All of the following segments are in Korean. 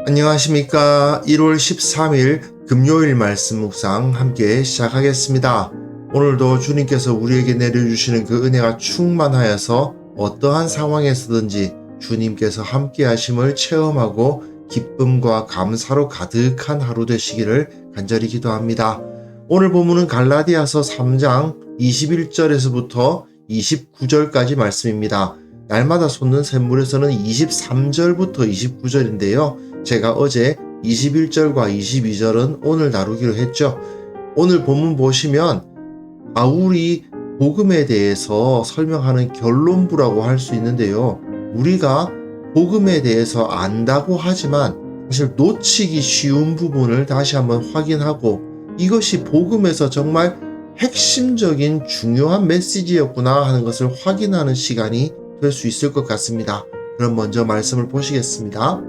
안녕하십니까. 1월 13일 금요일 말씀 묵상 함께 시작하겠습니다. 오늘도 주님께서 우리에게 내려주시는 그 은혜가 충만하여서 어떠한 상황에서든지 주님께서 함께 하심을 체험하고 기쁨과 감사로 가득한 하루 되시기를 간절히 기도합니다. 오늘 본문은 갈라디아서 3장 21절에서부터 29절까지 말씀입니다. 날마다 솟는 샘물에서는 23절부터 29절인데요. 제가 어제 21절과 22절은 오늘 다루기로 했죠. 오늘 본문 보시면 바울이 복음에 대해서 설명하는 결론부라고 할 수 있는데요. 우리가 복음에 대해서 안다고 하지만 사실 놓치기 쉬운 부분을 다시 한번 확인하고 이것이 복음에서 정말 핵심적인 중요한 메시지였구나 하는 것을 확인하는 시간이 될 수 있을 것 같습니다. 그럼 먼저 말씀을 보시겠습니다.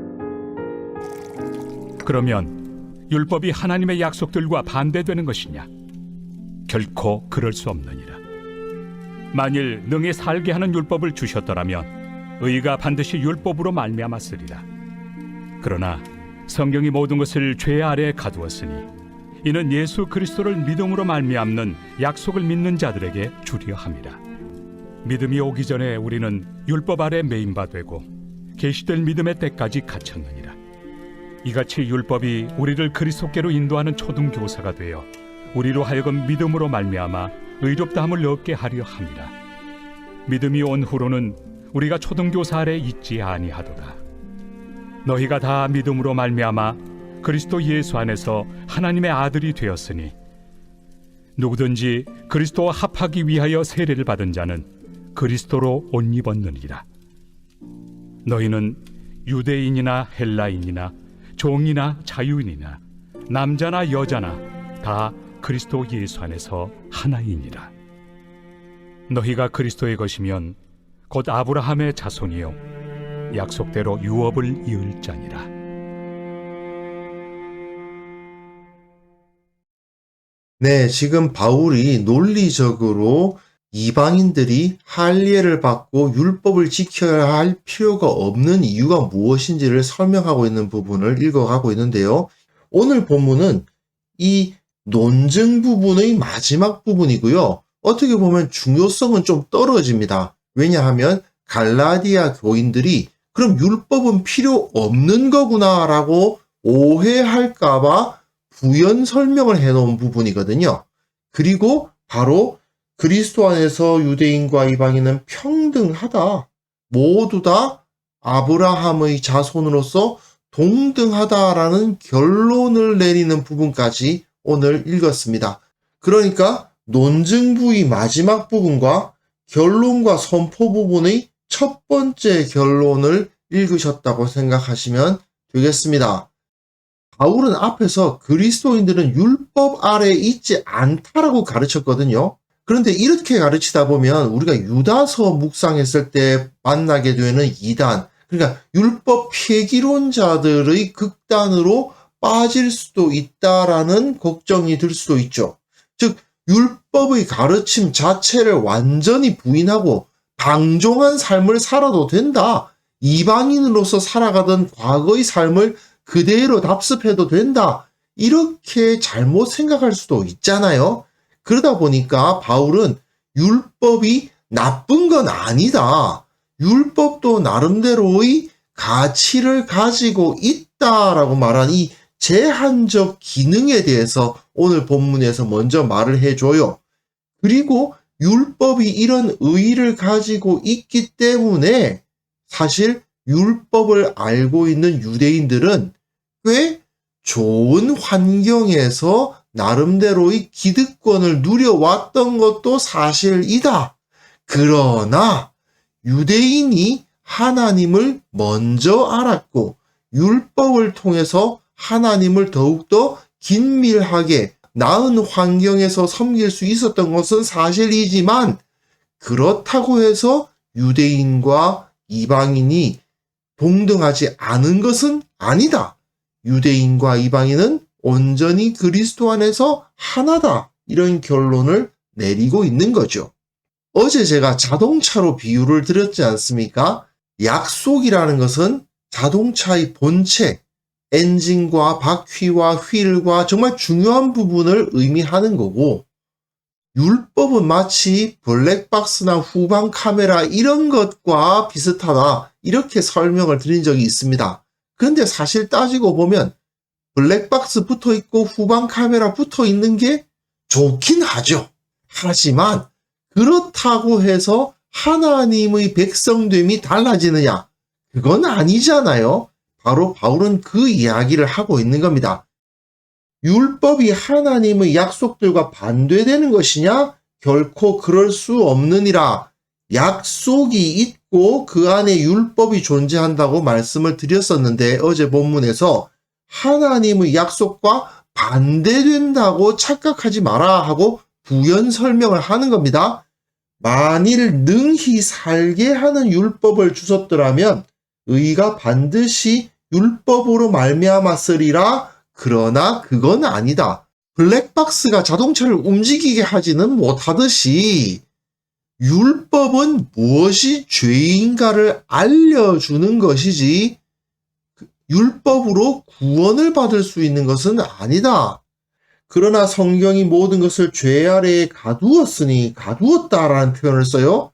그러면 율법이 하나님의 약속들과 반대되는 것이냐? 결코 그럴 수 없느니라. 만일 능히 살게 하는 율법을 주셨더라면 의가 반드시 율법으로 말미암았으리라. 그러나 성경이 모든 것을 죄 아래에 가두었으니 이는 예수 그리스도를 믿음으로 말미암는 약속을 믿는 자들에게 주려 함이라. 믿음이 오기 전에 우리는 율법 아래 매인 바 되고 계시될 믿음의 때까지 갇혔느니라. 이같이 율법이 우리를 그리스도께로 인도하는 초등교사가 되어 우리로 하여금 믿음으로 말미암아 의롭다함을 얻게 하려 함이라. 믿음이 온 후로는 우리가 초등교사 아래 있지 아니하도다. 너희가 다 믿음으로 말미암아 그리스도 예수 안에서 하나님의 아들이 되었으니 누구든지 그리스도와 합하기 위하여 세례를 받은 자는 그리스도로 옷 입었느니라. 너희는 유대인이나 헬라인이나 종이나 자유인이나 남자나 여자나 다 그리스도 예수 안에서 하나이니라. 너희가 그리스도의 것이면 곧 아브라함의 자손이요 약속대로 유업을 이을 자니라. 네, 지금 바울이 논리적으로 이방인들이 할례를 받고 율법을 지켜야 할 필요가 없는 이유가 무엇인지를 설명하고 있는 부분을 읽어가고 있는데요. 오늘 본문은 이 논증 부분의 마지막 부분이고요. 어떻게 보면 중요성은 좀 떨어집니다. 왜냐하면 갈라디아 교인들이 그럼 율법은 필요 없는 거구나 라고 오해할까봐 부연 설명을 해놓은 부분이거든요. 그리고 바로 그리스도 안에서 유대인과 이방인은 평등하다. 모두 다 아브라함의 자손으로서 동등하다라는 결론을 내리는 부분까지 오늘 읽었습니다. 그러니까 논증부의 마지막 부분과 결론과 선포 부분의 첫 번째 결론을 읽으셨다고 생각하시면 되겠습니다. 바울은 앞에서 그리스도인들은 율법 아래에 있지 않다라고 가르쳤거든요. 그런데 이렇게 가르치다 보면 우리가 유다서 묵상했을 때 만나게 되는 이단, 그러니까 율법 폐기론자들의 극단으로 빠질 수도 있다라는 걱정이 들 수도 있죠. 즉 율법의 가르침 자체를 완전히 부인하고 방종한 삶을 살아도 된다. 이방인으로서 살아가던 과거의 삶을 그대로 답습해도 된다. 이렇게 잘못 생각할 수도 있잖아요. 그러다 보니까 바울은 율법이 나쁜 건 아니다. 율법도 나름대로의 가치를 가지고 있다라고 말한 이 제한적 기능에 대해서 오늘 본문에서 먼저 말을 해줘요. 그리고 율법이 이런 의의를 가지고 있기 때문에 사실 율법을 알고 있는 유대인들은 꽤 좋은 환경에서 나름대로의 기득권을 누려왔던 것도 사실이다. 그러나 유대인이 하나님을 먼저 알았고 율법을 통해서 하나님을 더욱더 긴밀하게 나은 환경에서 섬길 수 있었던 것은 사실이지만 그렇다고 해서 유대인과 이방인이 동등하지 않은 것은 아니다. 유대인과 이방인은 온전히 그리스도 안에서 하나다. 이런 결론을 내리고 있는 거죠. 어제 제가 자동차로 비유를 드렸지 않습니까? 약속이라는 것은 자동차의 본체, 엔진과 바퀴와 휠과 정말 중요한 부분을 의미하는 거고, 율법은 마치 블랙박스나 후방 카메라 이런 것과 비슷하다, 이렇게 설명을 드린 적이 있습니다. 그런데 사실 따지고 보면 블랙박스 붙어 있고 후방 카메라 붙어 있는 게 좋긴 하죠. 하지만 그렇다고 해서 하나님의 백성됨이 달라지느냐? 그건 아니잖아요. 바로 바울은 그 이야기를 하고 있는 겁니다. 율법이 하나님의 약속들과 반대되는 것이냐? 결코 그럴 수 없느니라. 약속이 있고 그 안에 율법이 존재한다고 말씀을 드렸었는데, 어제 본문에서 하나님의 약속과 반대된다고 착각하지 마라 하고 부연 설명을 하는 겁니다. 만일 능히 살게 하는 율법을 주셨더라면 의가 반드시 율법으로 말미암았으리라. 그러나 그건 아니다. 블랙박스가 자동차를 움직이게 하지는 못하듯이 율법은 무엇이 죄인가를 알려주는 것이지 율법으로 구원을 받을 수 있는 것은 아니다. 그러나 성경이 모든 것을 죄 아래에 가두었으니, 가두었다라는 표현을 써요.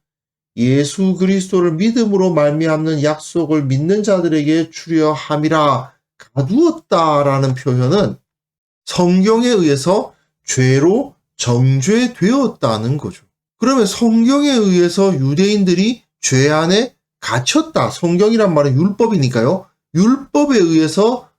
예수 그리스도를 믿음으로 말미암는 약속을 믿는 자들에게 주려 함이라. 가두었다라는 표현은 성경에 의해서 죄로 정죄되었다는 거죠. 그러면 성경에 의해서 유대인들이 죄 안에 갇혔다. 성경이란 말은 율법이니까요. 율법에 의해서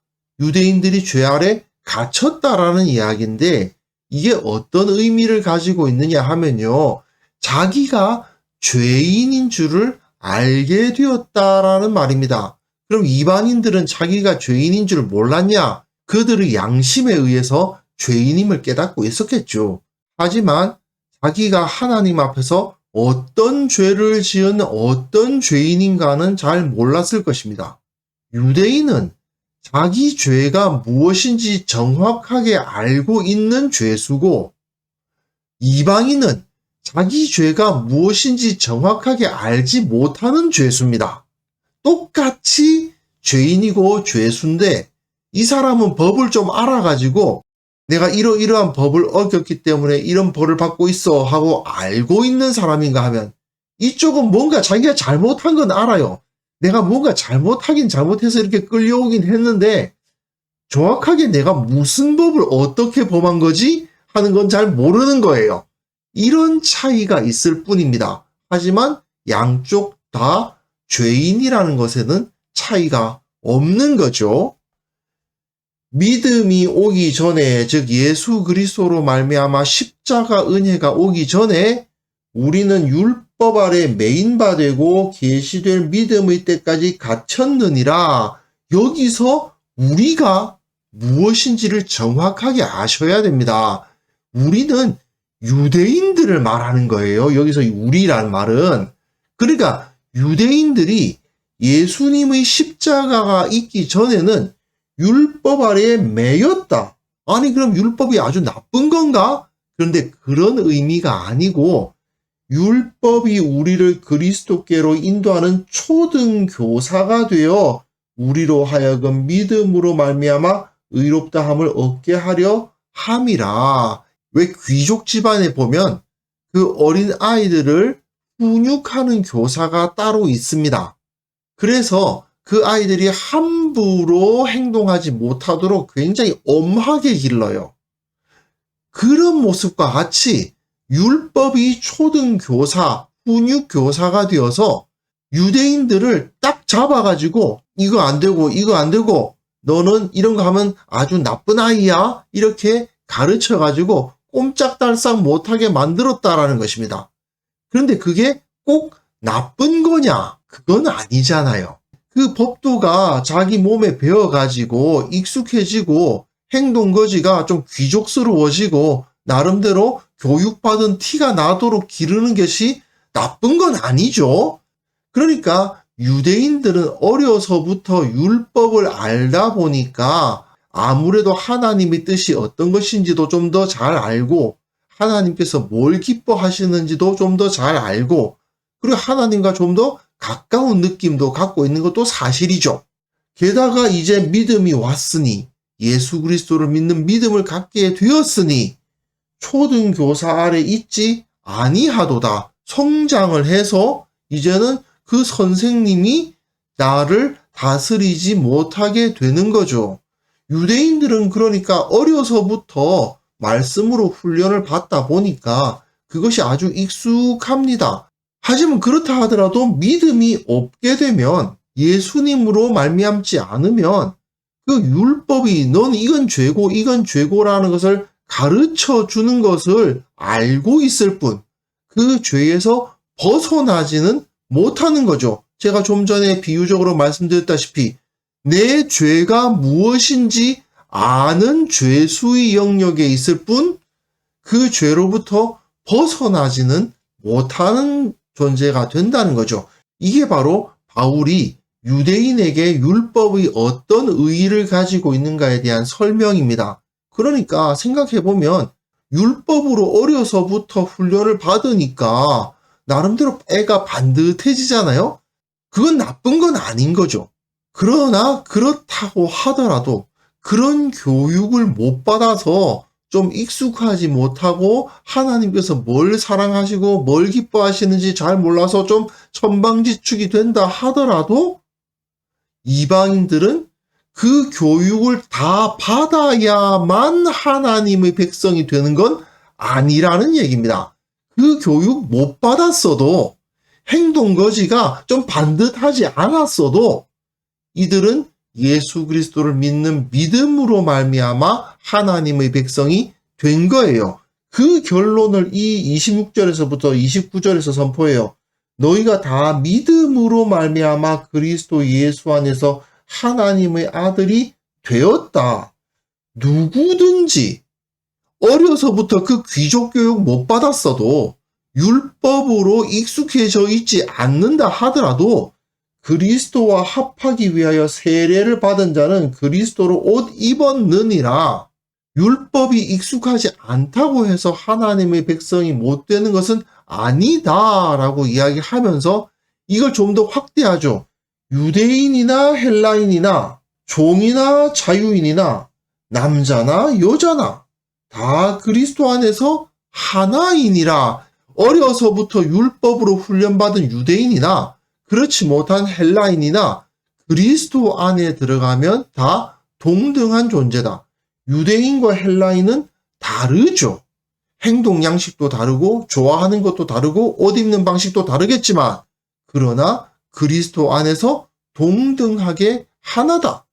유대인들이 죄 아래 갇혔다라는 이야기인데, 이게 어떤 의미를 가지고 있느냐 하면요, 자기가 죄인인 줄을 알게 되었다라는 말입니다. 그럼 이방인들은 자기가 죄인인 줄 몰랐냐? 그들의 양심에 의해서 죄인임을 깨닫고 있었겠죠. 하지만 자기가 하나님 앞에서 어떤 죄를 지은 어떤 죄인인가는 잘 몰랐을 것입니다. 유대인은 자기 죄가 무엇인지 정확하게 알고 있는 죄수고, 이방인은 자기 죄가 무엇인지 정확하게 알지 못하는 죄수입니다. 똑같이 죄인이고 죄수인데, 이 사람은 법을 좀 알아가지고 내가 이러이러한 법을 어겼기 때문에 이런 벌을 받고 있어 하고 알고 있는 사람인가 하면, 이쪽은 뭔가 자기가 잘못한 건 알아요. 내가 뭔가 잘못하긴 잘못해서 이렇게 끌려오긴 했는데 정확하게 내가 무슨 법을 어떻게 범한 거지 하는 건 잘 모르는 거예요. 이런 차이가 있을 뿐입니다. 하지만 양쪽 다 죄인이라는 것에는 차이가 없는 거죠. 믿음이 오기 전에, 즉 예수 그리스도로 말미암아 십자가 은혜가 오기 전에 우리는 율법 아래 매인바되고 계시될 믿음의 때까지 갇혔느니라. 여기서 우리가 무엇인지를 정확하게 아셔야 됩니다. 우리는 유대인들을 말하는 거예요. 여기서 우리란 말은. 그러니까 유대인들이 예수님의 십자가가 있기 전에는 율법 아래에 매였다. 아니 그럼 율법이 아주 나쁜 건가? 그런데 그런 의미가 아니고, 율법이 우리를 그리스도께로 인도하는 초등교사가 되어 우리로 하여금 믿음으로 말미암아 의롭다함을 얻게 하려 함이라. 왜 귀족 집안에 보면 그 어린 아이들을 훈육하는 교사가 따로 있습니다. 그래서 그 아이들이 함부로 행동하지 못하도록 굉장히 엄하게 길러요. 그런 모습과 같이 율법이 초등교사, 훈육교사가 되어서 유대인들을 딱 잡아가지고 이거 안 되고 이거 안 되고 너는 이런 거 하면 아주 나쁜 아이야, 이렇게 가르쳐가지고 꼼짝달싹 못하게 만들었다라는 것입니다. 그런데 그게 꼭 나쁜 거냐? 그건 아니잖아요. 그 법도가 자기 몸에 배워가지고 익숙해지고 행동거지가 좀 귀족스러워지고 나름대로 교육받은 티가 나도록 기르는 것이 나쁜 건 아니죠. 그러니까 유대인들은 어려서부터 율법을 알다 보니까 아무래도 하나님의 뜻이 어떤 것인지도 좀 더 잘 알고, 하나님께서 뭘 기뻐하시는지도 좀 더 잘 알고, 그리고 하나님과 좀 더 가까운 느낌도 갖고 있는 것도 사실이죠. 게다가 이제 믿음이 왔으니, 예수 그리스도를 믿는 믿음을 갖게 되었으니 초등교사 아래 있지 아니하도다. 성장을 해서 이제는 그 선생님이 나를 다스리지 못하게 되는 거죠. 유대인들은 그러니까 어려서부터 말씀으로 훈련을 받다 보니까 그것이 아주 익숙합니다. 하지만 그렇다 하더라도 믿음이 없게 되면, 예수님으로 말미암지 않으면 그 율법이 넌 이건 죄고 이건 죄고라는 것을 가르쳐 주는 것을 알고 있을 뿐 그 죄에서 벗어나지는 못하는 거죠. 제가 좀 전에 비유적으로 말씀드렸다시피 내 죄가 무엇인지 아는 죄수의 영역에 있을 뿐 그 죄로부터 벗어나지는 못하는 존재가 된다는 거죠. 이게 바로 바울이 유대인에게 율법의 어떤 의의를 가지고 있는가에 대한 설명입니다. 그러니까 생각해보면 율법으로 어려서부터 훈련을 받으니까 나름대로 애가 반듯해지잖아요? 그건 나쁜 건 아닌 거죠. 그러나 그렇다고 하더라도 그런 교육을 못 받아서 좀 익숙하지 못하고 하나님께서 뭘 사랑하시고 뭘 기뻐하시는지 잘 몰라서 좀 천방지축이 된다 하더라도 이방인들은 그 교육을 다 받아야만 하나님의 백성이 되는 건 아니라는 얘기입니다. 그 교육 못 받았어도, 행동거지가 좀 반듯하지 않았어도 이들은 예수 그리스도를 믿는 믿음으로 말미암아 하나님의 백성이 된 거예요. 그 결론을 이 26절에서부터 29절에서 선포해요. 너희가 다 믿음으로 말미암아 그리스도 예수 안에서 하나님의 아들이 되었다. 누구든지 어려서부터 그 귀족 교육 못 받았어도 율법으로 익숙해져 있지 않는다 하더라도 그리스도와 합하기 위하여 세례를 받은 자는 그리스도로 옷 입었느니라. 율법이 익숙하지 않다고 해서 하나님의 백성이 못 되는 것은 아니다라고 이야기하면서 이걸 좀 더 확대하죠. 유대인이나 헬라인이나 종이나 자유인이나 남자나 여자나 다 그리스도 안에서 하나이니라. 어려서부터 율법으로 훈련받은 유대인이나 그렇지 못한 헬라인이나 그리스도 안에 들어가면 다 동등한 존재다. 유대인과 헬라인은 다르죠. 행동 양식도 다르고 좋아하는 것도 다르고 옷 입는 방식도 다르겠지만 그러나 그리스도 안에서 동등하게 하나다.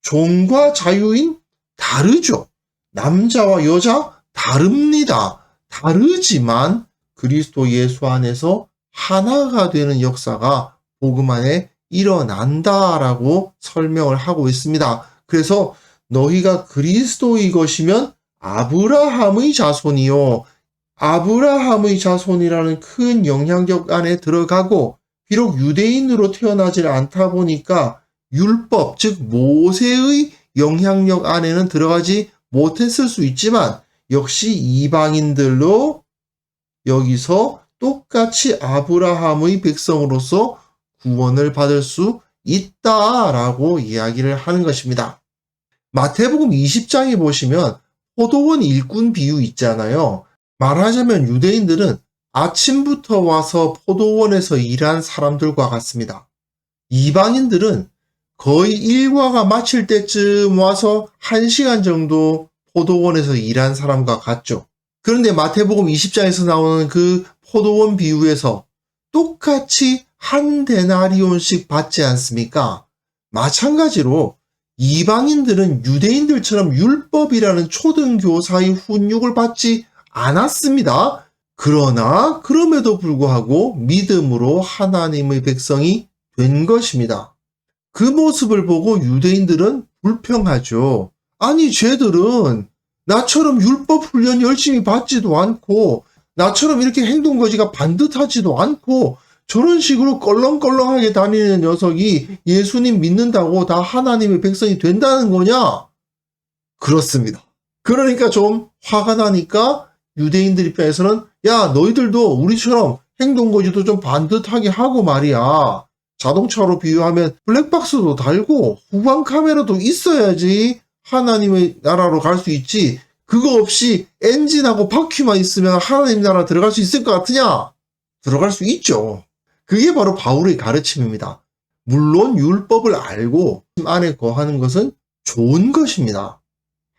종과 자유인 다르죠. 남자와 여자 다릅니다. 다르지만 그리스도 예수 안에서 하나가 되는 역사가 복음 안에 일어난다라고 설명을 하고 있습니다. 그래서 너희가 그리스도의 것이면 아브라함의 자손이요. 아브라함의 자손이라는 큰 영향력 안에 들어가고 비록 유대인으로 태어나지 않다 보니까 율법, 즉 모세의 영향력 안에는 들어가지 못했을 수 있지만 역시 이방인들로 여기서 똑같이 아브라함의 백성으로서 구원을 받을 수 있다라고 이야기를 하는 것입니다. 마태복음 20장에 보시면 포도원 일꾼 비유 있잖아요. 말하자면 유대인들은 아침부터 와서 포도원에서 일한 사람들과 같습니다. 이방인들은 거의 일과가 마칠 때쯤 와서 1시간 정도 포도원에서 일한 사람과 같죠. 그런데 마태복음 20장에서 나오는 그 포도원 비유에서 똑같이 한 데나리온씩 받지 않습니까? 마찬가지로 이방인들은 유대인들처럼 율법이라는 초등교사의 훈육을 받지 않았습니다. 그러나 그럼에도 불구하고 믿음으로 하나님의 백성이 된 것입니다. 그 모습을 보고 유대인들은 불평하죠. 아니 쟤들은 나처럼 율법 훈련 열심히 받지도 않고 나처럼 이렇게 행동거지가 반듯하지도 않고 저런 식으로 껄렁껄렁하게 다니는 녀석이 예수님 믿는다고 다 하나님의 백성이 된다는 거냐? 그렇습니다. 그러니까 좀 화가 나니까 유대인들 입장에서는 야 너희들도 우리처럼 행동거지도 좀 반듯하게 하고 말이야. 자동차로 비유하면 블랙박스도 달고 후방 카메라도 있어야지 하나님의 나라로 갈 수 있지. 그거 없이 엔진하고 바퀴만 있으면 하나님 나라 들어갈 수 있을 것 같으냐? 들어갈 수 있죠. 그게 바로 바울의 가르침입니다. 물론 율법을 알고 안에 거하는 것은 좋은 것입니다.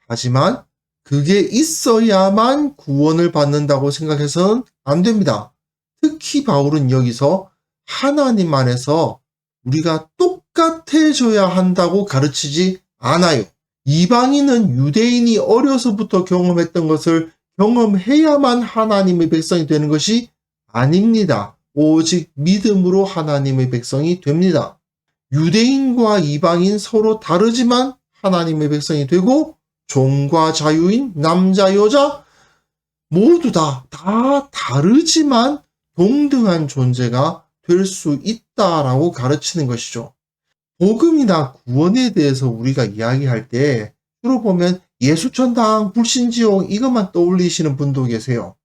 하지만 그게 있어야만 구원을 받는다고 생각해서는 안 됩니다. 특히 바울은 여기서 하나님 안에서 우리가 똑같아져야 한다고 가르치지 않아요. 이방인은 유대인이 어려서부터 경험했던 것을 경험해야만 하나님의 백성이 되는 것이 아닙니다. 오직 믿음으로 하나님의 백성이 됩니다. 유대인과 이방인 서로 다르지만 하나님의 백성이 되고 종과 자유인, 남자, 여자 모두 다 다르지만 동등한 존재가 될 수 있다라고 가르치는 것이죠. 복음이나 구원에 대해서 우리가 이야기할 때 주로 보면 예수천당, 불신지옥 이것만 떠올리시는 분도 계세요.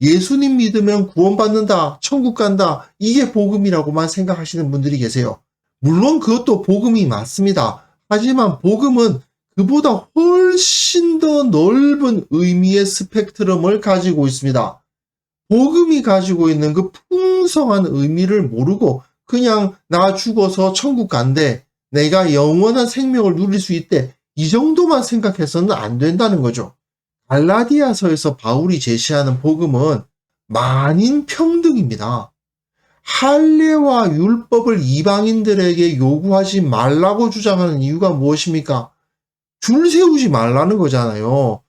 예수님 믿으면 구원받는다, 천국 간다, 이게 복음이라고만 생각하시는 분들이 계세요. 물론 그것도 복음이 맞습니다. 하지만 복음은 그보다 훨씬 더 넓은 의미의 스펙트럼을 가지고 있습니다. 복음이 가지고 있는 그 풍성한 의미를 모르고 그냥 나 죽어서 천국 간대, 내가 영원한 생명을 누릴 수 있대, 이 정도만 생각해서는 안 된다는 거죠. 갈라디아서에서 바울이 제시하는 복음은 만인 평등입니다. 할례와 율법을 이방인들에게 요구하지 말라고 주장하는 이유가 무엇입니까? 줄 세우지 말라는 거잖아요.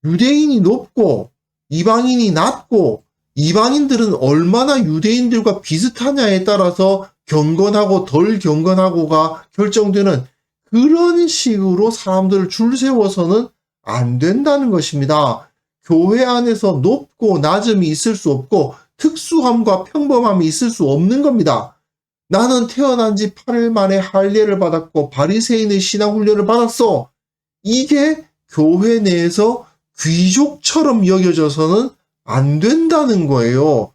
유대인이 높고 이방인이 낮고 이방인들은 얼마나 유대인들과 비슷하냐에 따라서 경건하고 덜 경건하고가 결정되는 그런 식으로 사람들을 줄 세워서는 안 된다는 것입니다. 교회 안에서 높고 낮음이 있을 수 없고 특수함과 평범함이 있을 수 없는 겁니다. 나는 태어난 지 8일 만에 할례를 받았고 바리새인의 신앙훈련을 받았어. 이게 교회 내에서 귀족처럼 여겨져서는 안 된다는 거예요.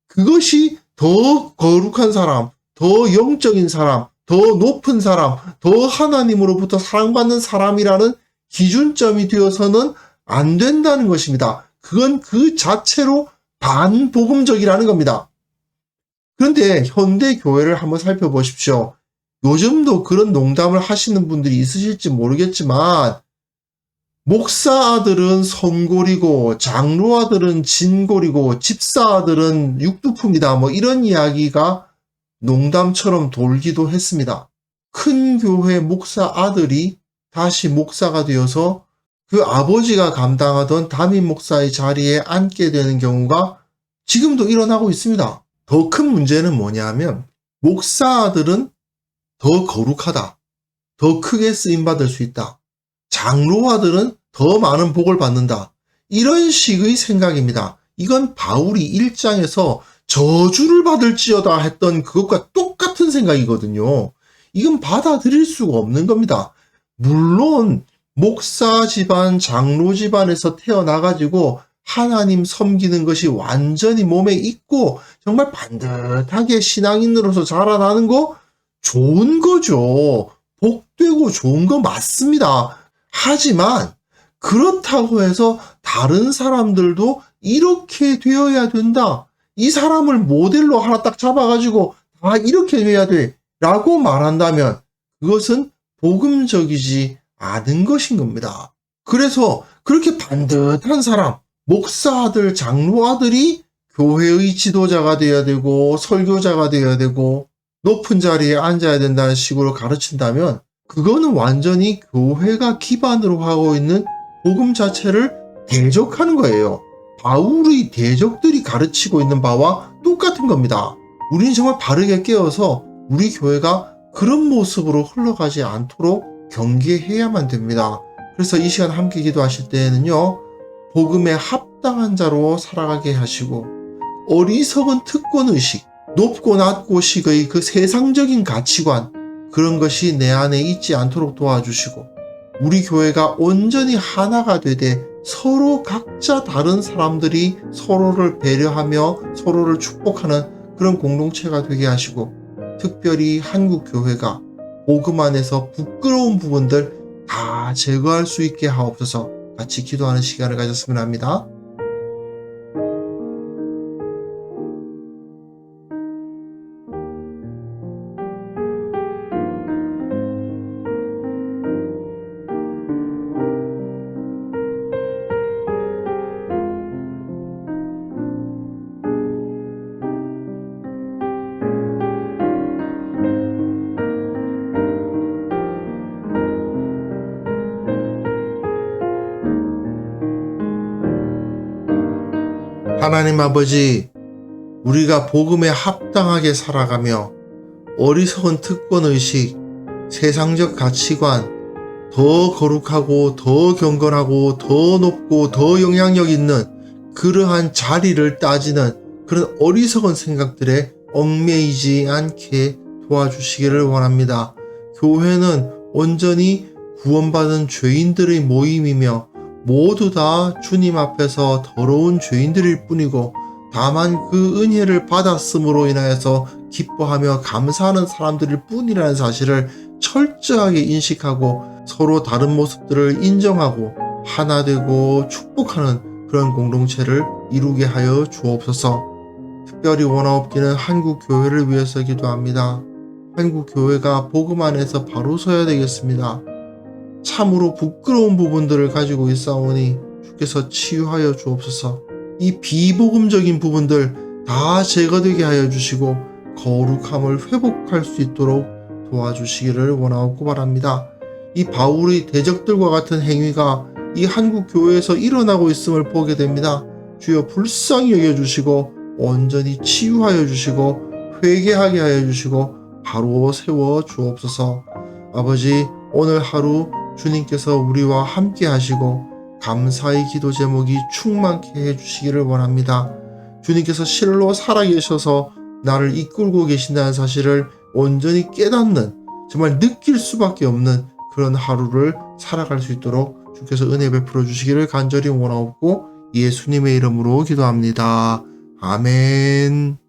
그것이 더 거룩한 사람, 더 영적인 사람, 더 높은 사람, 더 하나님으로부터 사랑받는 사람이라는 기준점이 되어서는 안 된다는 것입니다. 그건 그 자체로 반복음적이라는 겁니다. 그런데 현대 교회를 한번 살펴보십시오. 요즘도 그런 농담을 하시는 분들이 있으실지 모르겠지만 목사 아들은 성골이고 장로 아들은 진골이고 집사 아들은 육두품이다, 뭐 이런 이야기가 농담처럼 돌기도 했습니다. 큰 교회 목사 아들이 다시 목사가 되어서 그 아버지가 감당하던 담임 목사의 자리에 앉게 되는 경우가 지금도 일어나고 있습니다. 더 큰 문제는 뭐냐면 목사 아들은 더 거룩하다, 더 크게 쓰임받을 수 있다, 장로 아들은 더 많은 복을 받는다, 이런 식의 생각입니다. 이건 바울이 1장에서 저주를 받을지어다 했던 그것과 똑같은 생각이거든요. 이건 받아들일 수가 없는 겁니다. 물론 목사 집안, 장로 집안에서 태어나가지고 하나님 섬기는 것이 완전히 몸에 있고 정말 반듯하게 신앙인으로서 자라나는 거 좋은 거죠. 복되고 좋은 거 맞습니다. 하지만 그렇다고 해서 다른 사람들도 이렇게 되어야 된다, 이 사람을 모델로 하나 딱 잡아가지고 다 이렇게 돼야 돼 라고 말한다면 그것은 복음적이지 않은 것인 겁니다. 그래서 그렇게 반듯한 사람, 목사 아들, 장로 아들이 교회의 지도자가 되어야 되고 설교자가 되어야 되고 높은 자리에 앉아야 된다는 식으로 가르친다면 그거는 완전히 교회가 기반으로 하고 있는 복음 자체를 대적하는 거예요. 바울의 대적들이 가르치고 있는 바와 똑같은 겁니다. 우리는 정말 바르게 깨어서 우리 교회가 그런 모습으로 흘러가지 않도록 경계해야만 됩니다. 그래서 이 시간 함께 기도하실 때에는요, 복음에 합당한 자로 살아가게 하시고 어리석은 특권의식, 높고 낮고 식의 그 세상적인 가치관, 그런 것이 내 안에 있지 않도록 도와주시고 우리 교회가 온전히 하나가 되되 서로 각자 다른 사람들이 서로를 배려하며 서로를 축복하는 그런 공동체가 되게 하시고 특별히 한국 교회가 복음 안에서 부끄러운 부분들 다 제거할 수 있게 하옵소서. 같이 기도하는 시간을 가졌으면 합니다. 하나님 아버지, 우리가 복음에 합당하게 살아가며 어리석은 특권의식, 세상적 가치관, 더 거룩하고 더 경건하고 더 높고 더 영향력 있는 그러한 자리를 따지는 그런 어리석은 생각들에 얽매이지 않게 도와주시기를 원합니다. 교회는 온전히 구원받은 죄인들의 모임이며 모두 다 주님 앞에서 더러운 죄인들일 뿐이고 다만 그 은혜를 받았음으로 인하여서 기뻐하며 감사하는 사람들일 뿐이라는 사실을 철저하게 인식하고 서로 다른 모습들을 인정하고 하나 되고 축복하는 그런 공동체를 이루게 하여 주옵소서. 특별히 원하옵기는 한국 교회를 위해서 기도합니다. 한국 교회가 복음 안에서 바로 서야 되겠습니다. 참으로 부끄러운 부분들을 가지고 있사오니 주께서 치유하여 주옵소서. 이 비복음적인 부분들 다 제거되게 하여 주시고 거룩함을 회복할 수 있도록 도와주시기를 원하옵고 바랍니다. 이 바울의 대적들과 같은 행위가 이 한국 교회에서 일어나고 있음을 보게 됩니다. 주여 불쌍히 여겨주시고 온전히 치유하여 주시고 회개하게 하여 주시고 바로 세워 주옵소서. 아버지, 오늘 하루 주님께서 우리와 함께 하시고 감사의 기도 제목이 충만케 해주시기를 원합니다. 주님께서 실로 살아계셔서 나를 이끌고 계신다는 사실을 온전히 깨닫는, 정말 느낄 수밖에 없는 그런 하루를 살아갈 수 있도록 주께서 은혜 베풀어 주시기를 간절히 원하옵고 예수님의 이름으로 기도합니다. 아멘.